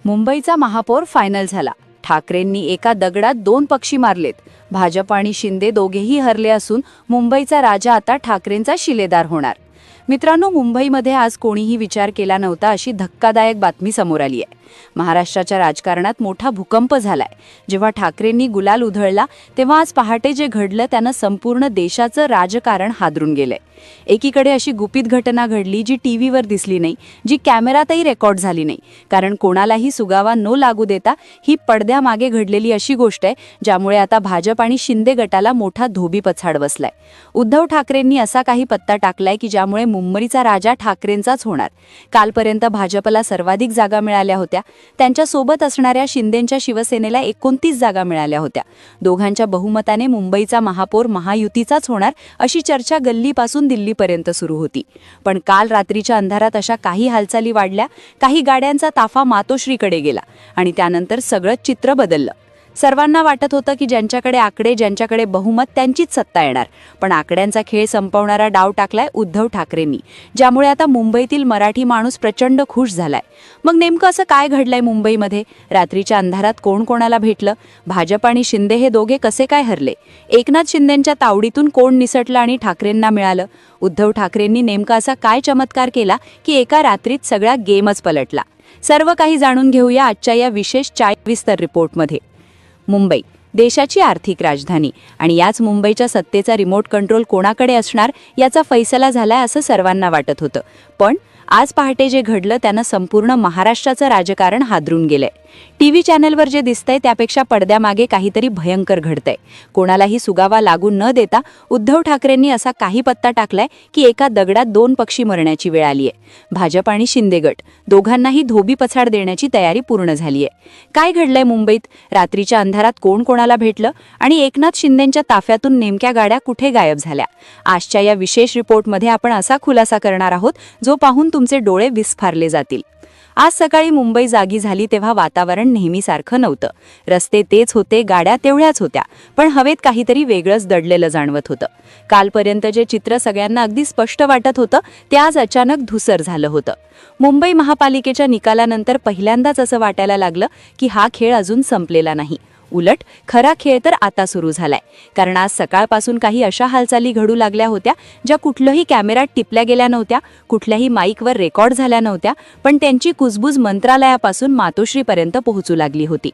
मुंबईचा महापौर फायनल झाला. ठाकरेंनी एका दगडात 2 पक्षी मारलेत. भाजप आणि शिंदे दोघेही हरले असून मुंबईचा राजा आता ठाकरेंचा शिलेदार होणार. मित्रांनो, मुंबईमध्ये आज कोणीही विचार केला नव्हता अशी धक्कादायक बातमी समोर आली आहे. महाराष्ट्राच्या राजकारणात मोठा भूकंप झालाय. जेव्हा ठाकरेंनी गुलाल उधळला तेव्हा आज पहाटे जे घडलं त्यानं संपूर्ण देशाचं राजकारण हादरून गेलंय. एकीकडे अशी गुपित घटना घडली जी टीव्हीवर दिसली नाही, जी कॅमेरातही रेकॉर्ड झाली नाही, कारण कोणालाही सुगावा न लागू देता ही पडद्यामागे घडलेली अशी गोष्ट आहे ज्यामुळे आता भाजप आणि शिंदे गटाला मोठा धोबीपछाड बसलाय. उद्धव ठाकरेंनी असा काही पत्ता टाकलाय की ज्यामुळे मुंबईचा राजा ठाकरेंचाच होणार. कालपर्यंत भाजपला सर्वाधिक जागा मिळाल्या होत्या. त्यांच्या सोबत असणाऱ्या शिंदेंच्या शिवसेनेला 29 जागा मिळाल्या होत्या. दोघांच्या बहुमताने मुंबईचा महापौर महायुतीचाच होणार अशी चर्चा गल्लीपासून दिल्लीपर्यंत सुरू होती. पण काल रात्रीच्या अंधारात अशा काही हालचाली वाढल्या. काही गाड्यांचा ताफा मातोश्रीकडे गेला आणि त्यानंतर सगळं चित्र बदललं. सर्वांना वाटत होतं की ज्यांच्याकडे आकडे, ज्यांच्याकडे बहुमत त्यांचीच सत्ता येणार. पण आकड्यांचा खेळ संपवणारा डाव टाकलाय उद्धव ठाकरेंनी, ज्यामुळे आता मुंबईतील मराठी माणूस प्रचंड खुश झालाय. मग नेमकं असं काय घडलंय मुंबईमध्ये? रात्रीच्या अंधारात कोण कोणाला भेटलं? भाजप आणि शिंदे हे दोघे कसे काय हरले? एकनाथ शिंदेंच्या तावडीतून कोण निसटलं आणि ठाकरेंना मिळालं? उद्धव ठाकरेंनी नेमका असा काय चमत्कार केला की एका रात्रीत सगळा गेमच पलटला? सर्व काही जाणून घेऊया आजच्या या विशेष 40 रिपोर्टमध्ये. मुंबई देशाची आर्थिक राजधानी आणि याच मुंबईच्या सत्तेचा रिमोट कंट्रोल कोणाकडे असणार याचा फैसला झालाय असं सर्वांना वाटत होतं. पण आज पहाटे जे घडलं त्यानं संपूर्ण महाराष्ट्राचं राजकारण हादरून गेलंय. टीव्ही चॅनलवर जे दिसतंय त्यापेक्षा पडद्यामागे काहीतरी भयंकर घडतंय. कोणालाही सुगावा लागू न देता उद्धव ठाकरेंनी असा काही पत्ता टाकलाय की एका दगडात 2 पक्षी मरण्याची वेळ आलीय. भाजप आणि शिंदे गट दोघांनाही धोबीपछाड देण्याची तयारी पूर्ण झालीय. काय घडलंय मुंबईत? रात्रीच्या अंधारात कोण कोणाला भेटलं आणि एकनाथ शिंदेंच्या ताफ्यातून नेमक्या गाड्या कुठे गायब झाल्या? आजच्या या विशेष रिपोर्टमध्ये आपण असा खुलासा करणार आहोत जो पाहून तुमचे डोळे विस्फारले जातील. आज सकाळी मुंबई जागी झाली तेव्हा वातावरण नेहमीसारखं नव्हतं. रस्ते तेच होते, गाड्या तेवढ्याच होत्या, पण हवेत काहीतरी वेगळंच दडलेलं जाणवत होतं. कालपर्यंत जे चित्र सगळ्यांना अगदी स्पष्ट वाटत होतं ते आज अचानक धुसर झालं होतं. मुंबई महापालिकेच्या निकालानंतर पहिल्यांदाच असं वाटायला लागलं की हा खेळ अजून संपलेला नाही. उलट खरा खेळ तर आता सुरू झालाय. कारण आज सकाळपासून काही अशा हालचाली घडू लागल्या होत्या ज्या कुठल्याही कॅमेऱ्यात टिपल्या गेल्या नव्हत्या, कुठल्याही माईकवर रेकॉर्ड झाल्या नव्हत्या, पण त्यांची कुजबूज मंत्रालयापासून मातोश्रीपर्यंत पोहोचू लागली होती.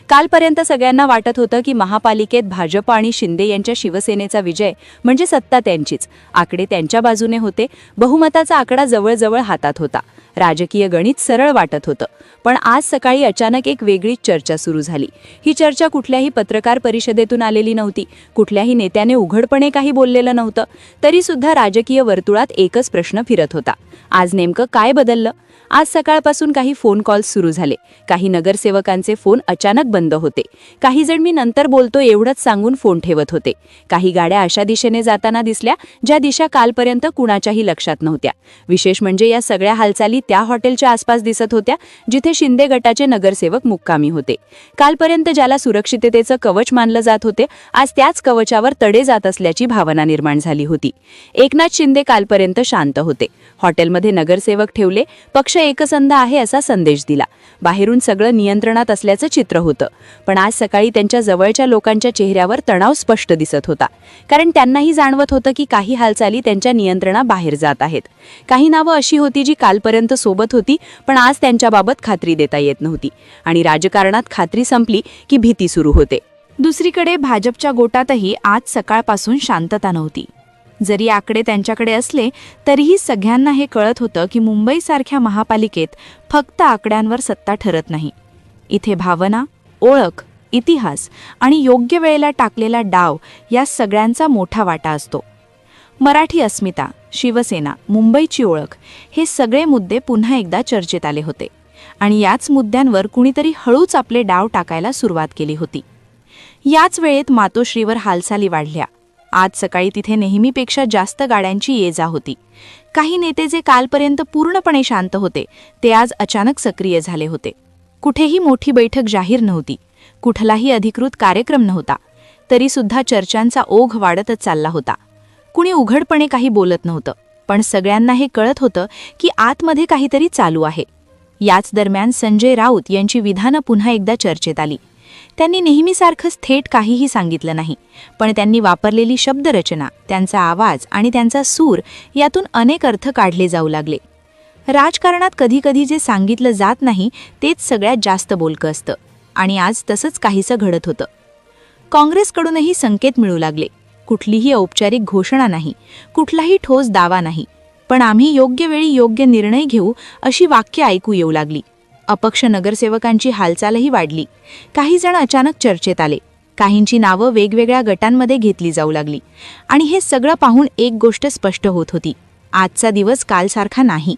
कालपर्यंत सगळ्यांना वाटत होतं की महापालिकेत भाजप आणि शिंदे यांच्या शिवसेनेचा विजय म्हणजे सत्ता त्यांचीच. आकडे त्यांच्या बाजूने होते. बहुमताचा आकडा जवळजवळ हातात होता. राजकीय गणित सरळ वाटत होतं. पण आज सकाळी अचानक एक वेगळीच चर्चा सुरू झाली. ही चर्चा कुठल्याही पत्रकार परिषदेतून आलेली नव्हती. कुठल्याही नेत्याने उघडपणे काही बोललेलं नव्हतं. तरी सुद्धा राजकीय वर्तुळात एकच प्रश्न फिरत होता. आज नेमकं काय बदललं? आज सकाळपासून काही फोन कॉल्स सुरू झाले. काही नगरसेवकांचे फोन अचानक बंद होते. काही जण मी नंतर बोलतो एवढंच सांगून फोन ठेवत होते. काही गाड्या अशा दिशेने जाताना दिसल्या ज्या दिशा कालपर्यंत कुणाच्याही लक्षात नव्हत्या. विशेष म्हणजे या सगळ्या हालचाली त्या हॉटेलच्या आसपास दिसत होत्या जिथे शिंदे गटाचे नगरसेवक मुक्कामी होते. कालपर्यंत ज्याला सुरक्षिततेचं कवच मानलं जात होते, आज त्याच कवचावर तडे जात असल्याची भावना निर्माण झाली होती. एकनाथ शिंदे कालपर्यंत शांत होते. हॉटेलमध्ये नगरसेवक ठेवले, पक्ष एकसंध आहे असा संदेश दिला. बाहेरून सगळं नियंत्रणात असल्याचं चित्र होतं. पण आज सकाळी त्यांच्या जवळच्या लोकांच्या चेहऱ्यावर तणाव स्पष्ट दिसत होता. कारण त्यांनाही जाणवत होतं की काही हालचाली त्यांच्या नियंत्रणाबाहेर जात आहेत. काही नावं अशी होती जी कालपर्यंत सोबत होती पण आज त्यांच्याबाबत खात्री देता येत नव्हती. आणि राजकारणात खात्री संपली की भीती सुरू होते. दुसरीकडे भाजपच्या गोटातही आज सकाळपासून शांतता नव्हती. जरी आकडे त्यांच्याकडे असले तरीही सगळ्यांना हे कळत होतं की मुंबईसारख्या महापालिकेत फक्त आकड्यांवर सत्ता ठरत नाही. इथे भावना, ओळख, इतिहास आणि योग्य वेळेला टाकलेला डाव या सगळ्यांचा मोठा वाटा असतो. मराठी अस्मिता, शिवसेना, मुंबईची ओळख हे सगळे मुद्दे पुन्हा एकदा चर्चेत आले होते. आणि याच मुद्द्यांवर कुणीतरी हळूच आपले डाव टाकायला सुरुवात केली होती. याच वेळेत मातोश्रीवर हालचाली वाढल्या. आज सकाळी तिथे नेहमीपेक्षा जास्त गाड्यांची ये-जा होती. काही नेते जे कालपर्यंत पूर्णपणे शांत होते ते आज अचानक सक्रिय झाले होते. कुठेही मोठी बैठक जाहीर नव्हती. कुठलाही अधिकृत कार्यक्रम नव्हता. तरी सुद्धा चर्चांचा ओघ वाढतच चालला होता. कुणी उघडपणे काही बोलत नव्हतं, पण सगळ्यांना हे कळत होतं की आतमध्ये काहीतरी चालू आहे. याच दरम्यान संजय राऊत यांची विधानं पुन्हा एकदा चर्चेत आली. त्यांनी नेहमीसारखंच थेट काहीही सांगितलं नाही, पण त्यांनी वापरलेली शब्दरचना, त्यांचा आवाज आणि त्यांचा सूर यातून अनेक अर्थ काढले जाऊ लागले. राजकारणात कधीकधी जे सांगितलं जात नाही तेच सगळ्यात जास्त बोलकं असतं, आणि आज तसंच काहीसं घडत होतं. काँग्रेसकडूनही संकेत मिळू लागले. कुठलीही औपचारिक घोषणा नाही, कुठलाही ठोस दावा नाही, पण आम्ही योग्य वेळी योग्य निर्णय घेऊ अशी वाक्य ऐकू येऊ लागली. अपक्ष नगरसेवकांची हालचालही वाढली. काही जण अचानक चर्चेत आले, काहींची नावं वेगवेगळ्या गटांमध्ये घेतली जाऊ लागली. आणि हे सगळं पाहून एक गोष्ट स्पष्ट होत होती: आजचा दिवस कालसारखा नाही.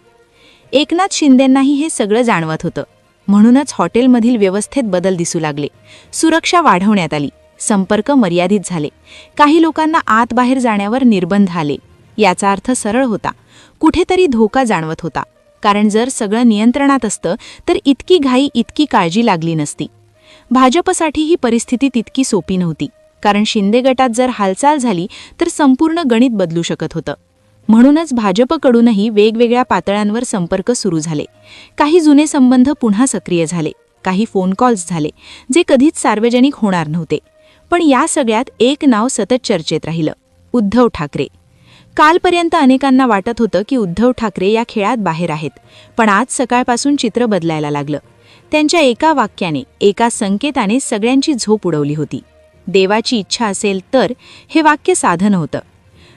एकनाथ शिंदेंनाही हे सगळं जाणवत होतं. म्हणूनच हॉटेलमधील व्यवस्थेत बदल दिसू लागले. सुरक्षा वाढवण्यात आली, संपर्क मर्यादित झाले, काही लोकांना आत बाहेर जाण्यावर निर्बंध आले. याचा अर्थ सरळ होता: कुठेतरी धोका जाणवत होता. कारण जर सगळं नियंत्रणात असतं तर इतकी घाई, इतकी काळजी लागली नसती. भाजपसाठी ही परिस्थिती तितकी सोपी नव्हती, कारण शिंदे गटात जर हालचाल झाली तर संपूर्ण गणित बदलू शकत होतं. म्हणूनच भाजपकडूनही वेगवेगळ्या पातळ्यांवर संपर्क सुरू झाले. काही जुने संबंध पुन्हा सक्रिय झाले, काही फोन कॉल्स झाले जे कधीच सार्वजनिक होणार नव्हते. पण या सगळ्यात एक नाव सतत चर्चेत राहिलं: उद्धव ठाकरे. कालपर्यंत अनेकांना वाटत होतं की उद्धव ठाकरे या खेळात बाहेर आहेत, पण आज सकाळपासून चित्र बदलायला लागलं. त्यांच्या एका वाक्याने, एका संकेताने सगळ्यांची झोप उडवली होती. देवाची इच्छा असेल तर हे वाक्य साधन होतं.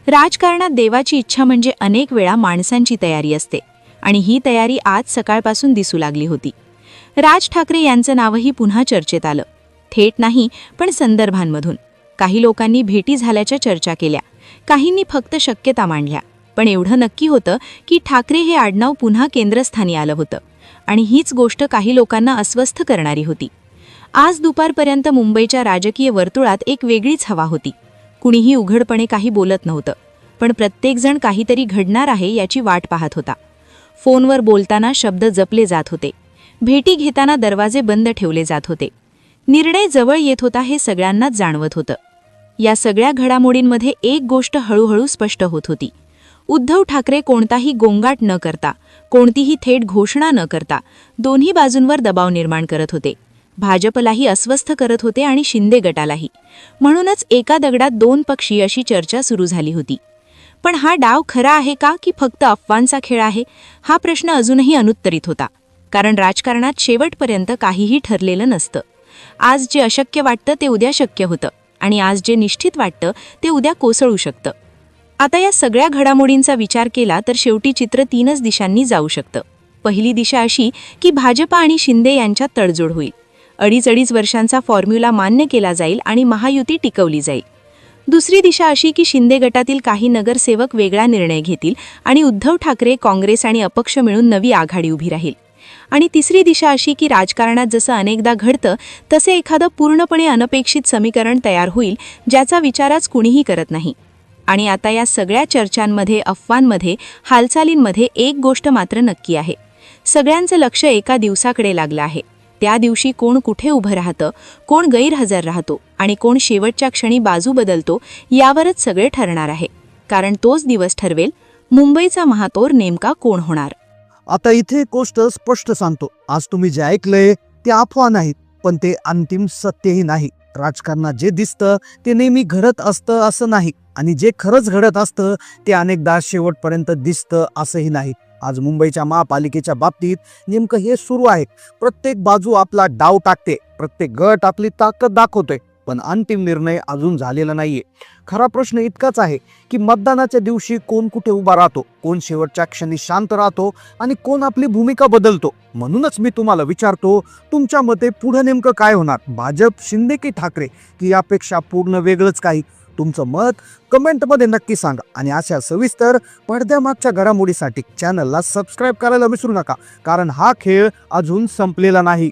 राजकारणात देवाची इच्छा म्हणजे अनेक वेळा माणसांची तयारी असते, आणि ही तयारी आज सकाळपासून दिसू लागली होती. राज ठाकरे यांचं नावही पुन्हा चर्चेत आलं. थेट नाही, पण संदर्भांमधून. काही लोकांनी भेटी झाल्याच्या चर्चा केल्या, काहींनी फक्त शक्यता मांडल्या. पण एवढं नक्की होतं की ठाकरे हे आडनाव पुन्हा केंद्रस्थानी आलं होतं, आणि हीच गोष्ट काही लोकांना अस्वस्थ करणारी होती. आज दुपारपर्यंत मुंबईच्या राजकीय वर्तुळात एक वेगळीच हवा होती. कुणीही उघडपणे काही बोलत नव्हतं, पण प्रत्येकजण काहीतरी घडणार आहे याची वाट पाहत होता. फोनवर बोलताना शब्द जपले जात होते, भेटी घेताना दरवाजे बंद ठेवले जात होते. निर्णय जवळ येत होता हे सगळ्यांनाच जाणवत होतं. या सगळ्या घडामोडींमध्ये एक गोष्ट हळूहळू स्पष्ट होत होती: उद्धव ठाकरे कोणताही गोंगाट न करता, कोणतीही थेट घोषणा न करता दोन्ही बाजूंवर दबाव निर्माण करत होते. भाजपलाही अस्वस्थ करत होते आणि शिंदे गटालाही. म्हणूनच एका दगडात दोन पक्षी अशी चर्चा सुरू झाली होती. पण हा डाव खरा आहे का की फक्त अफवांचा खेळ आहे, हा प्रश्न अजूनही अनुत्तरित होता. कारण राजकारणात शेवटपर्यंत काहीही ठरलेलं नसतं. आज जे अशक्य वाटतं ते उद्या शक्य होतं, आणि आज जे निश्चित वाटतं ते उद्या कोसळू शकतं. आता या सगळ्या घडामोडींचा विचार केला तर शेवटी चित्र तीनच दिशांनी जाऊ शकतं. पहिली दिशा अशी की भाजप आणि शिंदे यांच्यात तडजोड होईल. 2.5 वर्षांचा फॉर्म्युला मान्य केला जाईल आणि महायुती टिकवली जाईल. दुसरी दिशा अशी की शिंदे गटातील काही नगरसेवक वेगळा निर्णय घेतील आणि उद्धव ठाकरे, काँग्रेस आणि अपक्ष मिळून नवी आघाडी उभी राहील. आणि तिसरी दिशा अशी की राजकारणात जसं अनेकदा घडतं तसे एखादं पूर्णपणे अनपेक्षित समीकरण तयार होईल, ज्याचा विचारच कुणीही करत नाही. आणि आता या सगळ्या चर्चांमध्ये, अफवांमध्ये, हालचालींमध्ये एक गोष्ट मात्र नक्की आहे: सगळ्यांचं लक्ष एका दिवसाकडे लागलं आहे. त्या दिवशी कोण कुठे उभं राहतं, कोण गैरहजर राहतो आणि कोण शेवटच्या क्षणी बाजू बदलतो, यावरच सगळे ठरणार आहे. कारण तोच दिवस ठरवेल मुंबईचा महापौर नेमका कोण होणार. आता इथे एक गोष्ट स्पष्ट सांगतो: आज तुम्ही जे ऐकलंय ते अफवा नाहीत, पण ते अंतिम सत्यही नाही. राजकारणात जे दिसतं ते नेहमी घडत असतं असं नाही, आणि जे खरंच घडत असतं ते अनेकदा शेवटपर्यंत दिसतं असंही नाही. आज मुंबईच्या महापालिकेच्या बाबतीत नेमकं हे सुरू आहे. प्रत्येक बाजू आपला डाव टाकते, प्रत्येक गट आपली ताकद दाखवतोय, पण अंतिम निर्णय अजून झालेला नाहीये. खरा प्रश्न इतकाच आहे की मतदानाच्या दिवशी कोण कुठे उभा राहतो, कोण शेवटच्या क्षणी शांत राहतो आणि कोण आपली भूमिका बदलतो. म्हणूनच मी तुम्हाला विचारतो, तुमच्या मते पुढे नेमकं काय होणार? भाजप, शिंदे की ठाकरे, की यापेक्षा पूर्ण वेगळंच काही? तुमचं मत कमेंटमध्ये नक्की सांगा. आणि अशा सविस्तर पडद्यामागच्या घडामोडीसाठी चॅनलला सबस्क्राईब करायला विसरू नका, कारण हा खेळ अजून संपलेला नाही.